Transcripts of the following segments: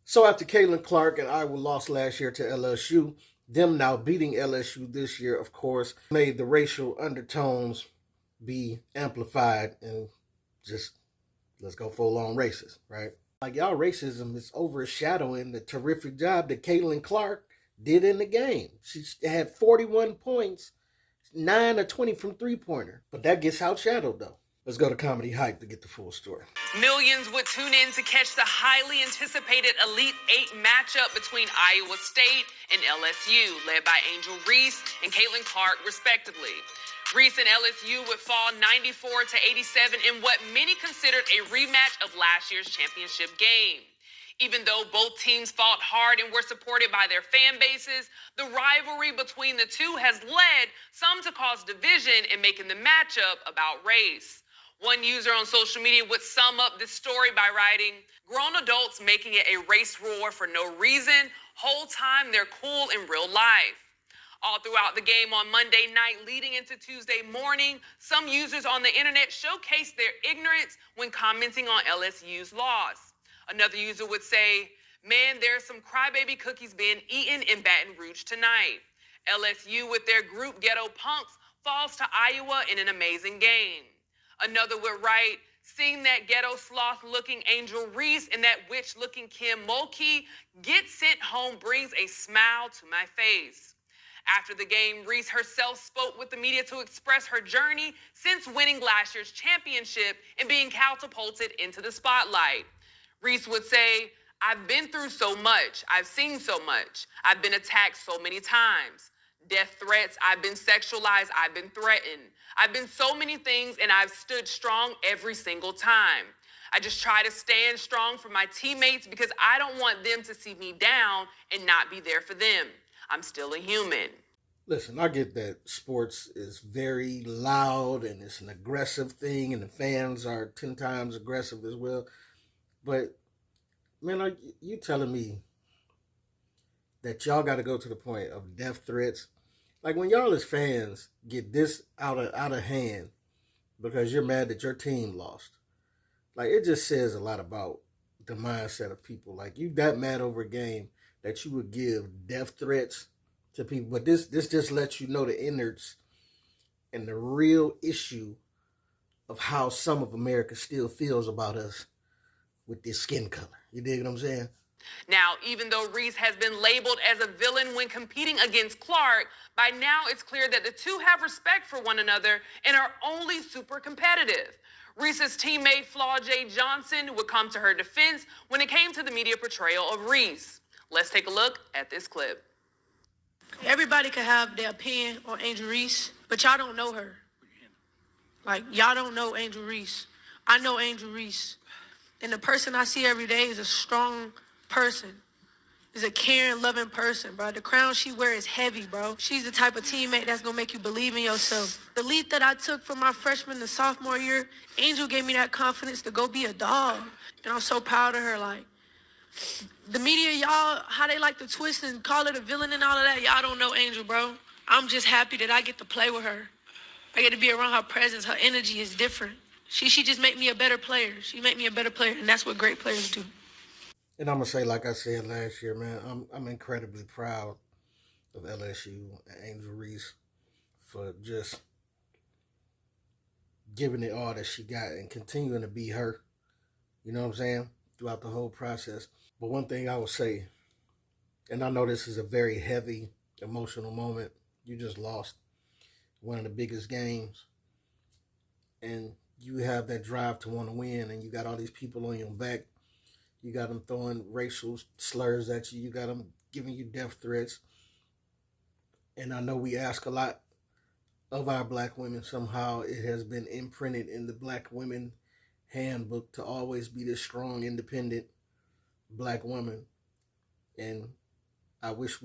So after Caitlin Clark and Iowa lost last year to LSU, them now beating LSU this year, of course, made the racial undertones be amplified and just let's go full on racist, right? Like y'all racism is overshadowing the terrific job that Caitlin Clark did in the game. She had 41 points, 9 or 20 from three-pointer. But that gets outshadowed though. Let's go to Comedy Hype to get the full story. Millions would tune in to catch the highly anticipated Elite Eight matchup between Iowa State and LSU, led by Angel Reese and Caitlin Clark, respectively. Reese and LSU would fall 94-87 in what many considered a rematch of last year's championship game. Even though both teams fought hard and were supported by their fan bases, the rivalry between the two has led some to cause division in making the matchup about race. One user on social media would sum up this story by writing, "Grown adults making it a race war for no reason, whole time they're cool in real life." All throughout the game on Monday night leading into Tuesday morning, some users on the internet showcased their ignorance when commenting on LSU's loss. Another user would say, "Man, there's some crybaby cookies being eaten in Baton Rouge tonight. LSU with their group Ghetto Punks falls to Iowa in an amazing game." Another would write, "Seeing that ghetto sloth-looking Angel Reese and that witch-looking Kim Mulkey get sent home brings a smile to my face." After the game, Reese herself spoke with the media to express her journey since winning last year's championship and being catapulted into the spotlight. Reese would say, "I've been through so much. I've seen so much. I've been attacked so many times. Death threats, I've been sexualized, I've been threatened. I've been so many things and I've stood strong every single time. I just try to stand strong for my teammates because I don't want them to see me down and not be there for them. I'm still a human." Listen, I get that sports is very loud and it's an aggressive thing and the fans are 10 times aggressive as well. But, man, are you telling me that y'all got to go to the point of death threats? Like when y'all as fans get this out of hand because you're mad that your team lost. Like it just says a lot about the mindset of people. Like you that mad over a game that you would give death threats to people. But this just lets you know the innards and the real issue of how some of America still feels about us with this skin color. You dig what I'm saying? Now, even though Reese has been labeled as a villain when competing against Clark, by now it's clear that the two have respect for one another and are only super competitive. Reese's teammate Flaw J. Johnson would come to her defense when it came to the media portrayal of Reese. Let's take a look at this clip. Everybody could have their opinion on Angel Reese, but y'all don't know her. Like, y'all don't know Angel Reese. I know Angel Reese. And the person I see every day is a strong person. Is a caring, loving person, bro. The crown she wears is heavy, bro. She's the type of teammate that's gonna make you believe in yourself. The lead that I took from my freshman to sophomore year, Angel gave me that confidence to go be a dog. And I'm so proud of her. Like, the media, y'all, how they like to twist and call her a villain and all of that, y'all don't know Angel, bro. I'm just happy that I get to play with her. I get to be around her presence. Her energy is different. She just make me a better player. She make me a better player, and that's what great players do. And I'm gonna say, like I said last year, man, I'm incredibly proud of LSU and Angel Reese for just giving it all that she got and continuing to be her. You know what I'm saying? Throughout the whole process. But one thing I will say, and I know this is a very heavy, emotional moment. You just lost one of the biggest games. And you have that drive to want to win, and you got all these people on your back. You got them throwing racial slurs at you. You got them giving you death threats. And I know we ask a lot of our black women. Somehow it has been imprinted in the black women handbook to always be this strong, independent black woman. And I wish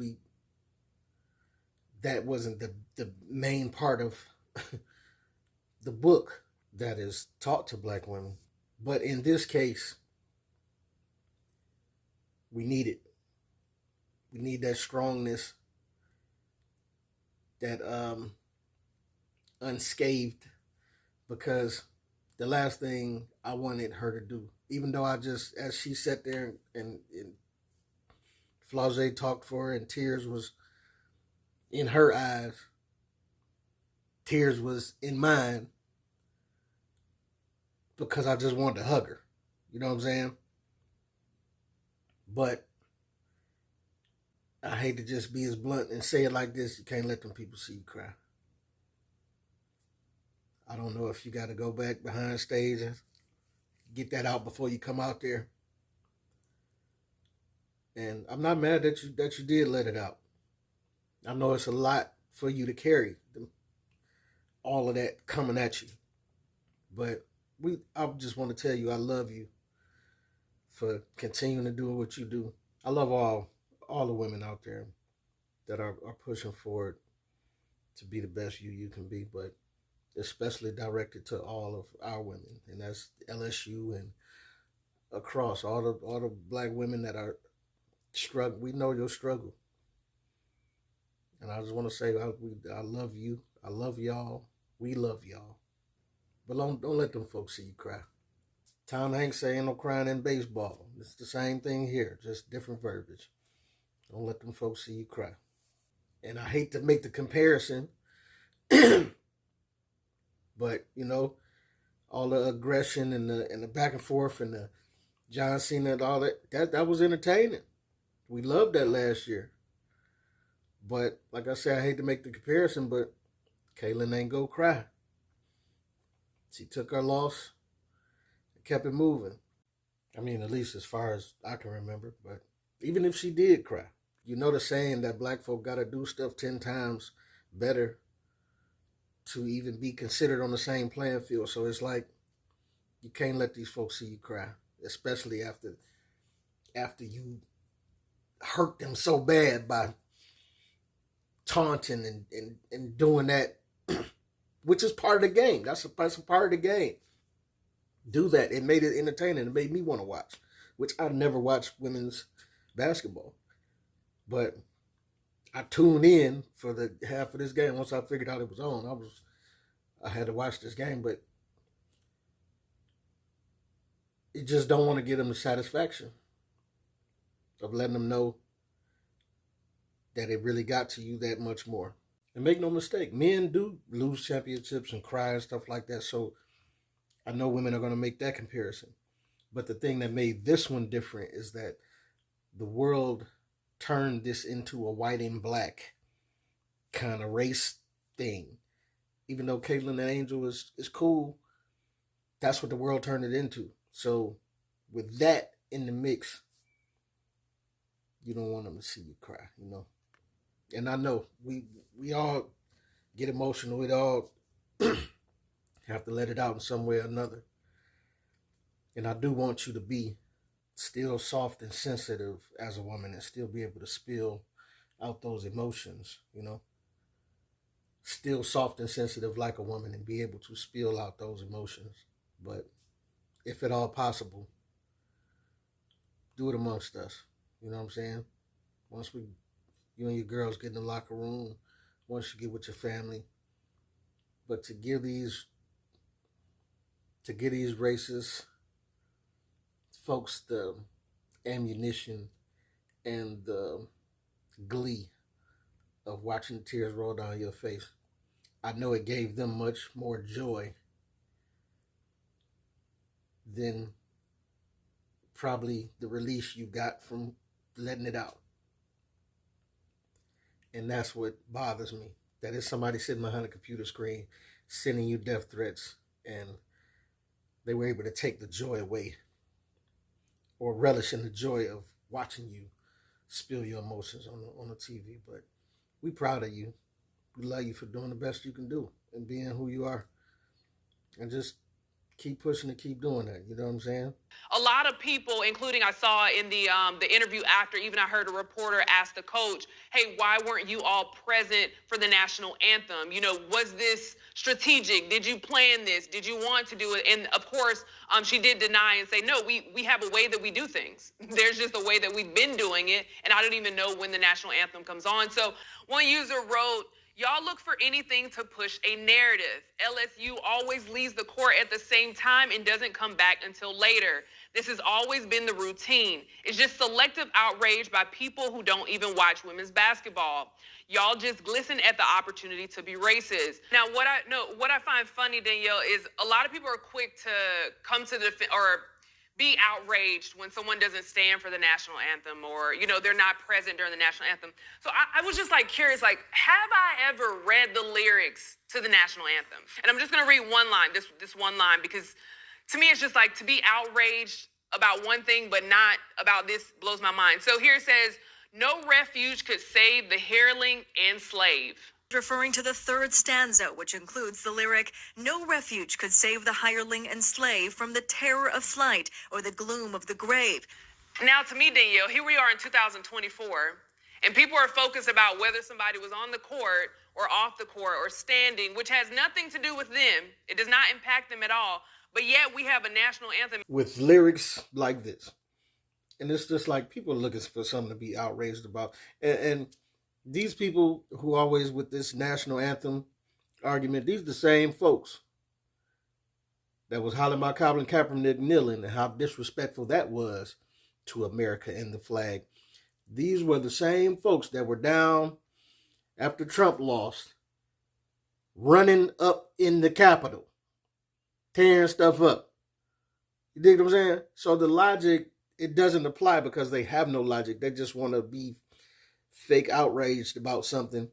that wasn't the main part of the book that is taught to black women. But in this case, we need it. We need that strongness, that unscathed, because the last thing I wanted her to do, even though I just, as she sat there and Flau'jae talked for her, and tears was in her eyes. Tears was in mine because I just wanted to hug her. You know what I'm saying? But I hate to just be as blunt and say it like this. You can't let them people see you cry. I don't know if you got to go back behind stage and get that out before you come out there. And I'm not mad that you did let it out. I know it's a lot for you to carry, all of that coming at you. But I just want to tell you I love you for continuing to do what you do. I love all the women out there that are pushing forward to be the best you can be, but especially directed to all of our women, and that's LSU and across all the black women that are struggling. We know your struggle, and I just want to say I love you. I love y'all. We love y'all. But don't let them folks see you cry. Tom Hanks saying no crying in baseball. It's the same thing here, just different verbiage. Don't let them folks see you cry. And I hate to make the comparison, but you know, all the aggression and the back and forth and the John Cena and all that was entertaining. We loved that last year. But like I said, I hate to make the comparison, but Katlin ain't go cry. She took her loss and kept it moving. I mean, at least as far as I can remember. But even if she did cry, you know the saying that black folk got to do stuff 10 times better to even be considered on the same playing field. So it's like you can't let these folks see you cry, especially after you hurt them so bad by taunting and doing that, which is part of the game. That's a part of the game. Do that. It made it entertaining. It made me want to watch, which I never watched women's basketball. But I tuned in for the half of this game. Once I figured out it was on, I had to watch this game, but you just don't want to give them the satisfaction of letting them know that it really got to you that much more. And make no mistake, men do lose championships and cry and stuff like that. So I know women are going to make that comparison. But the thing that made this one different is that the world turned this into a white and black kind of race thing. Even though Catlin and Angel is cool, that's what the world turned it into. So with that in the mix, you don't want them to see you cry, you know. And I know we all get emotional. We all have to let it out in some way or another. And I do want you to be still soft and sensitive as a woman and still be able to spill out those emotions, you know. Still soft and sensitive like a woman and be able to spill out those emotions. But if at all possible, do it amongst us. You know what I'm saying? Once you and your girls get in the locker room, once you get with your family. But to give these racist folks the ammunition and the glee of watching the tears roll down your face, I know it gave them much more joy than probably the release you got from letting it out. And that's what bothers me. That is somebody sitting behind a computer screen sending you death threats, and they were able to take the joy away or relish in the joy of watching you spill your emotions on the TV. But we proud of you. We love you for doing the best you can do and being who you are. And just keep pushing and keep doing that. You know what I'm saying? A lot of people, including I saw in the interview after, even I heard a reporter ask the coach, hey, why weren't you all present for the national anthem? You know, was this strategic? Did you plan this? Did you want to do it? And of course, she did deny and say, no, we have a way that we do things. There's just a way that we've been doing it. And I don't even know when the national anthem comes on. So one user wrote, y'all look for anything to push a narrative. LSU always leaves the court at the same time and doesn't come back until later. This has always been the routine. It's just selective outrage by people who don't even watch women's basketball. Y'all just glisten at the opportunity to be racist. Now, what I find funny, Danielle, is a lot of people are quick to come to the or be outraged when someone doesn't stand for the national anthem, or they're not present during the national anthem. So I was just curious, have I ever read the lyrics to the national anthem? And I'm just gonna read one line, this one line, because to me it's just to be outraged about one thing but not about this blows my mind. So here it says, "No refuge could save the hireling and slave." Referring to the third stanza, which includes the lyric, "No refuge could save the hireling and slave from the terror of flight or the gloom of the grave." Now, to me, Danielle, here we are in 2024, and people are focused about whether somebody was on the court or off the court or standing, which has nothing to do with them. It does not impact them at all. But yet we have a national anthem with lyrics like this. And it's just people are looking for something to be outraged about. And these people who always with this national anthem argument, these are the same folks that was hollering about Colin Kaepernick kneeling and how disrespectful that was to America and the flag. These were the same folks that were down after Trump lost, running up in the Capitol, tearing stuff up. You dig what I'm saying? So the logic, it doesn't apply because they have no logic. They just want to be fake outraged about something.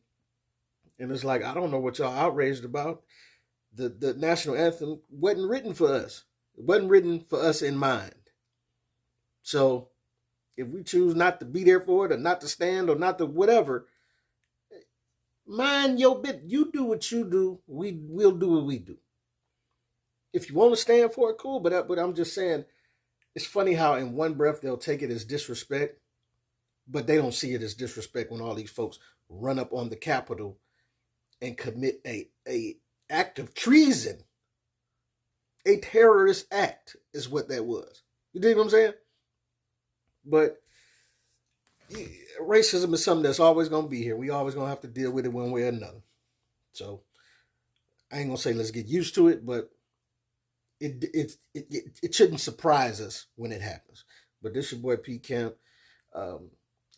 And it's I don't know what y'all outraged about. The national anthem wasn't written for us. It wasn't written for us in mind. So if we choose not to be there for it or not to stand or not to whatever, mind your bit. You do what you do. We'll do what we do. If you want to stand for it, cool. But I'm just saying, it's funny how in one breath they'll take it as disrespect, but they don't see it as disrespect when all these folks run up on the Capitol and commit a act of treason. A terrorist act is what that was. You dig what I'm saying? But racism is something that's always going to be here. We always going to have to deal with it one way or another. So I ain't going to say let's get used to it, but it shouldn't surprise us when it happens. But this your boy Pete Camp.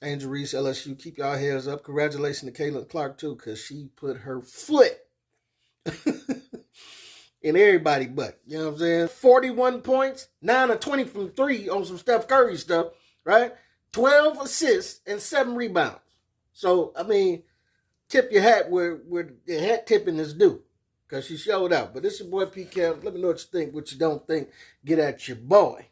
Angel Reese, LSU, keep y'all heads up. Congratulations to Caitlin Clark, too, because she put her foot in everybody but. You know what I'm saying? 41 points, 9 of 20 from 3 on some Steph Curry stuff, right? 12 assists and 7 rebounds. So, I mean, tip your hat where the hat tipping is due, because she showed out. But this is your boy Pete Camp. Let me know what you think, what you don't think. Get at your boy.